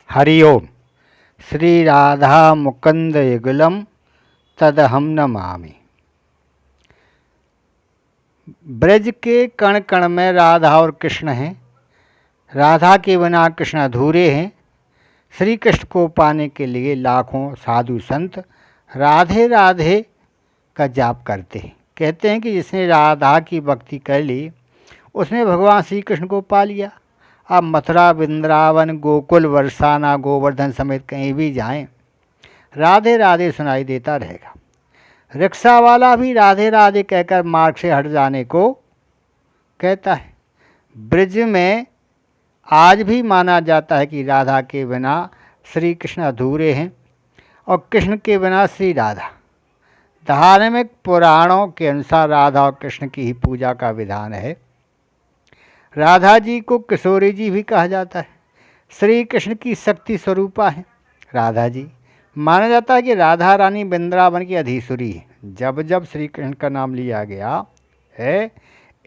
हरि ओम। श्री राधा मुकुंद युगलम तदहम नमामि। ब्रज के कण कण में राधा और कृष्ण हैं। राधा के बिना कृष्ण अधूरे हैं। श्री कृष्ण को पाने के लिए लाखों साधु संत राधे राधे का जाप करते हैं। कहते हैं कि जिसने राधा की भक्ति कर ली उसने भगवान श्री कृष्ण को पा लिया। अब मथुरा, वृंदावन, गोकुल, बरसाना, गोवर्धन समेत कहीं भी जाएं, राधे राधे सुनाई देता रहेगा। रिक्शा वाला भी राधे राधे कहकर मार्ग से हट जाने को कहता है। ब्रज में आज भी माना जाता है कि राधा के बिना श्री कृष्ण अधूरे हैं और कृष्ण के बिना श्री राधा। धार्मिक पुराणों के अनुसार राधा और कृष्ण की ही पूजा का विधान है। राधा जी को किशोरी जी भी कहा जाता है। श्री कृष्ण की शक्ति स्वरूपा है राधा जी। माना जाता है कि राधा रानी वृंदावन की अधीश्वरी है। जब जब श्री कृष्ण का नाम लिया गया है,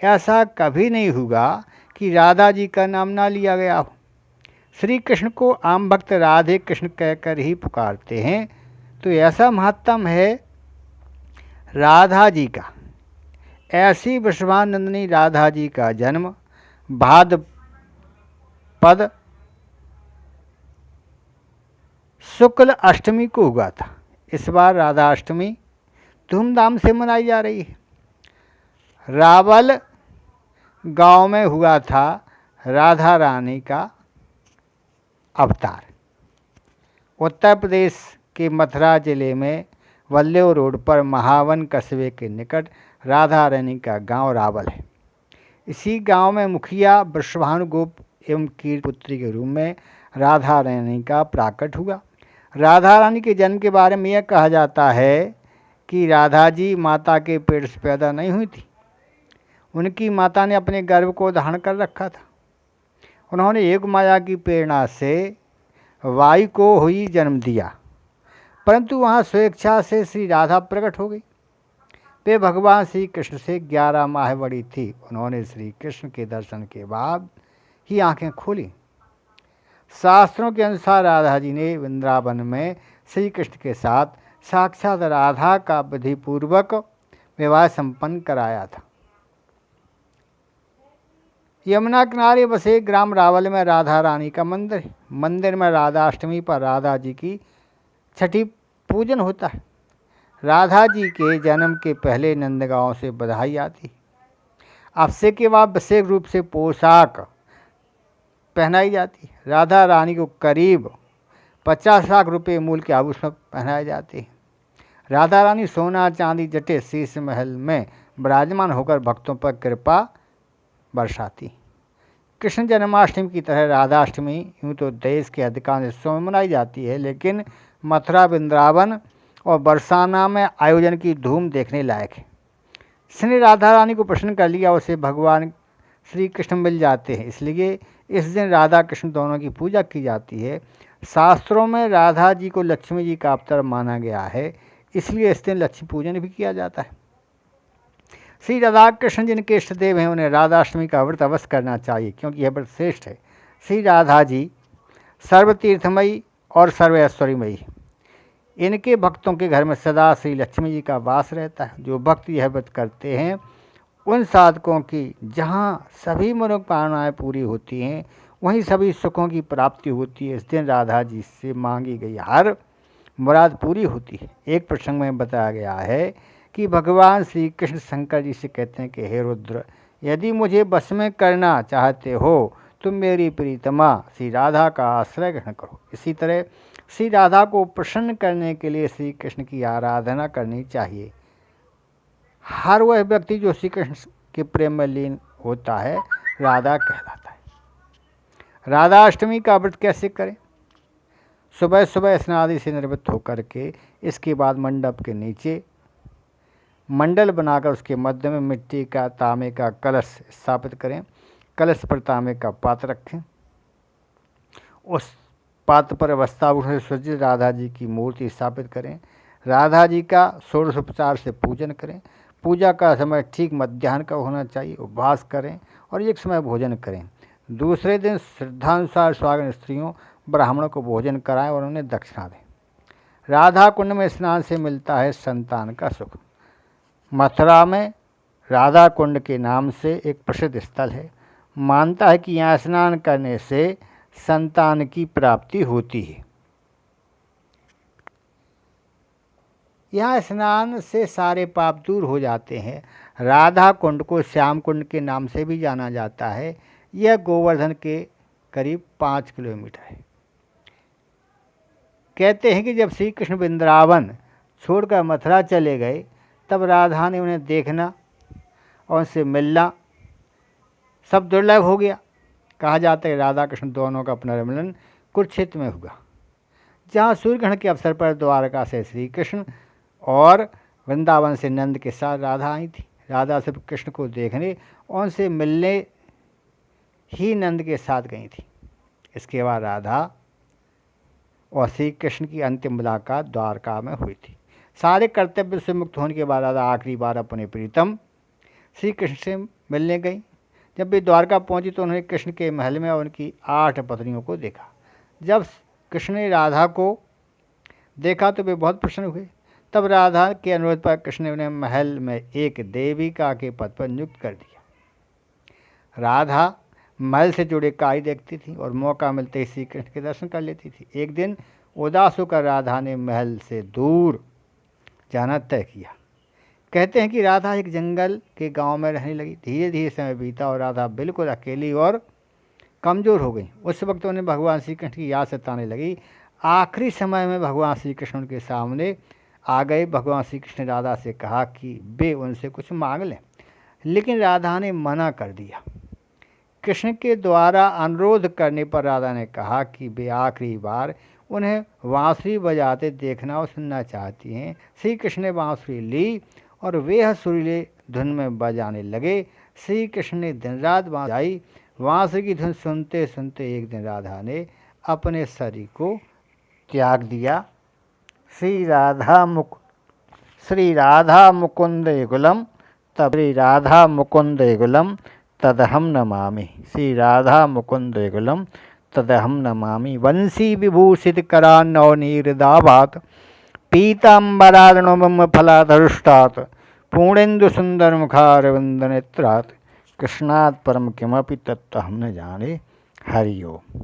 ऐसा कभी नहीं होगा कि राधा जी का नाम ना लिया गया हो। श्री कृष्ण को आम भक्त राधे कृष्ण कहकर ही पुकारते हैं। तो ऐसा महत्तम है राधा जी का। ऐसी वृषभानंदिनी राधा जी का जन्म भाद्रपद शुक्ल अष्टमी को हुआ था। इस बार राधा अष्टमी धूमधाम से मनाई जा रही है। रावल गांव में हुआ था राधा रानी का अवतार। उत्तर प्रदेश के मथुरा जिले में वल्लभ रोड पर महावन कस्बे के निकट राधा रानी का गांव रावल है। इसी गांव में मुखिया वृषभानुगोप एवं कीरपुत्री के रूप में राधा रानी का प्राकट हुआ। राधा रानी के जन्म के बारे में यह कहा जाता है कि राधा जी माता के पेट से पैदा नहीं हुई थी। उनकी माता ने अपने गर्भ को धारण कर रखा था। उन्होंने योग माया की प्रेरणा से वायु को हुई जन्म दिया, परंतु वहाँ स्वेच्छा से श्री राधा प्रकट हो गई। वे भगवान श्री कृष्ण से 11 माह बड़ी थी। उन्होंने श्री कृष्ण के दर्शन के बाद ही आंखें खोली। शास्त्रों के अनुसार राधा जी ने वृंदावन में श्री कृष्ण के साथ साक्षात राधा का विधिपूर्वक विवाह संपन्न कराया था। यमुना किनारे बसे ग्राम रावल में राधा रानी का मंदिर है। मंदिर में राधा अष्टमी पर राधा जी की छठी पूजन होता है। राधा जी के जन्म के पहले नंदगांव से बधाई आती। अवसे के बाद विशेष रूप से पोशाक पहनाई जाती। राधा रानी को करीब 50 लाख रुपए मूल्य के आभूषण पहनाए जाते हैं। राधा रानी सोना चांदी जटे शीश महल में विराजमान होकर भक्तों पर कृपा बरसाती। कृष्ण जन्माष्टमी की तरह राधाष्टमी यूँ तो देश के अधिकांश हिस्सों में मनाई जाती है, लेकिन मथुरा, वृंदावन और बरसाना में आयोजन की धूम देखने लायक है। जिसने राधा रानी को प्रसन्न कर लिया उसे भगवान श्री कृष्ण मिल जाते हैं। इसलिए इस दिन राधा कृष्ण दोनों की पूजा की जाती है। शास्त्रों में राधा जी को लक्ष्मी जी का अवतार माना गया है, इसलिए इस दिन लक्ष्मी पूजन भी किया जाता है। श्री राधा कृष्ण जिनके इष्ट देव हैं उन्हें राधाष्टमी का व्रत अवश्य करना चाहिए, क्योंकि यह व्रत श्रेष्ठ है। श्री राधा जी सर्वतीर्थमयी और सर्व ऐश्वर्यमयी है। इनके भक्तों के घर में सदा श्री लक्ष्मी जी का वास रहता है। जो भक्त यह व्रत करते हैं उन साधकों की जहाँ सभी मनोकामनाएं पूरी होती हैं वहीं सभी सुखों की प्राप्ति होती है। इस दिन राधा जी से मांगी गई हर मुराद पूरी होती है। एक प्रसंग में बताया गया है कि भगवान श्री कृष्ण शंकर जी से कहते हैं कि हे रुद्र, यदि मुझे बस में करना चाहते हो तो मेरी प्रीतमा श्री राधा का आश्रय ग्रहण करो। इसी तरह श्री राधा को प्रसन्न करने के लिए श्री कृष्ण की आराधना करनी चाहिए। हर वह व्यक्ति जो श्री कृष्ण के प्रेम में लीन होता है राधा कहलाता है। राधा अष्टमी का व्रत कैसे करें? सुबह सुबह स्नान आदि से निवृत्त होकर के इसके बाद मंडप के नीचे मंडल बनाकर उसके मध्य में मिट्टी का तांबे का कलश स्थापित करें। कलश पर तांबे का पात्र रखें। उस पात्र पर वस्त्राभूषण से सज्जित राधा जी की मूर्ति स्थापित करें। राधा जी का षोडशोपचार से पूजन करें। पूजा का समय ठीक मध्याह्न का होना चाहिए। उपवास करें और एक समय भोजन करें। दूसरे दिन श्रद्धानुसार स्वागत स्त्रियों ब्राह्मणों को भोजन कराएं और उन्हें दक्षिणा दें। राधा कुंड में स्नान से मिलता है संतान का सुख। मथुरा में राधा कुंड के नाम से एक प्रसिद्ध स्थल है। मानता है कि यहाँ स्नान करने से संतान की प्राप्ति होती है। यहाँ स्नान से सारे पाप दूर हो जाते हैं। राधा कुंड को श्याम कुंड के नाम से भी जाना जाता है। यह गोवर्धन के करीब 5 किलोमीटर है। कहते हैं कि जब श्री कृष्ण वृंदावन छोड़कर मथुरा चले गए तब राधा ने उन्हें देखना और उनसे मिलना सब दुर्लभ हो गया। कहा जाता है राधा कृष्ण दोनों का पुनर्मिलन कुरुक्षेत्र में हुआ, जहाँ सूर्यग्रहण के अवसर पर द्वारका से श्री कृष्ण और वृंदावन से नंद के साथ राधा आई थी। राधा से कृष्ण को देखने और उनसे मिलने ही नंद के साथ गई थी। इसके बाद राधा और श्री कृष्ण की अंतिम मुलाकात द्वारका में हुई थी। सारे कर्तव्य से मुक्त होने के बाद राधा आखिरी बार अपने प्रीतम श्री कृष्ण से मिलने गई। जब वे द्वारका पहुंची तो उन्होंने कृष्ण के महल में और उनकी 8 पत्नियों को देखा। जब कृष्ण ने राधा को देखा तो वे बहुत प्रसन्न हुए। तब राधा के अनुरोध पर कृष्ण ने उन्हें महल में एक देविका के पद पर नियुक्त कर दिया। राधा महल से जुड़े कार्य देखती थी और मौका मिलते ही श्री कृष्ण के दर्शन कर लेती थी। एक दिन उदास होकर राधा ने महल से दूर जाना तय किया। कहते हैं कि राधा एक जंगल के गांव में रहने लगी। धीरे धीरे समय बीता और राधा बिल्कुल अकेली और कमज़ोर हो गई। उस वक्त उन्हें भगवान श्री कृष्ण की याद सताने लगी। आखिरी समय में भगवान श्री कृष्ण उनके सामने आ गए। भगवान श्री कृष्ण ने राधा से कहा कि वे उनसे कुछ मांग लें, लेकिन राधा ने मना कर दिया। कृष्ण के द्वारा अनुरोध करने पर राधा ने कहा कि वे आखिरी बार उन्हें बांसुरी बजाते देखना और सुनना चाहती हैं। श्री कृष्ण ने बांसुरी ली और वे सुरीले धुन में बजाने लगे। श्री कृष्ण ने दिन रात बजाई। बांसुरी की धुन सुनते सुनते एक दिन राधा ने अपने शरीर को त्याग दिया। श्री राधा मुकुंद युगलम तदहम नमामि। श्री राधा मुकुंद युगलम तदहम नमामि। वंशी विभूषित करान्नवनीरदाभात पीताम्बरार्णवम फलाधरुष्टात् पूर्णेन्दु सुंदर मुखारविंद नेत्रात् कृष्णात् परम किमपि तत्त्वहं न जाने। हरि ओम।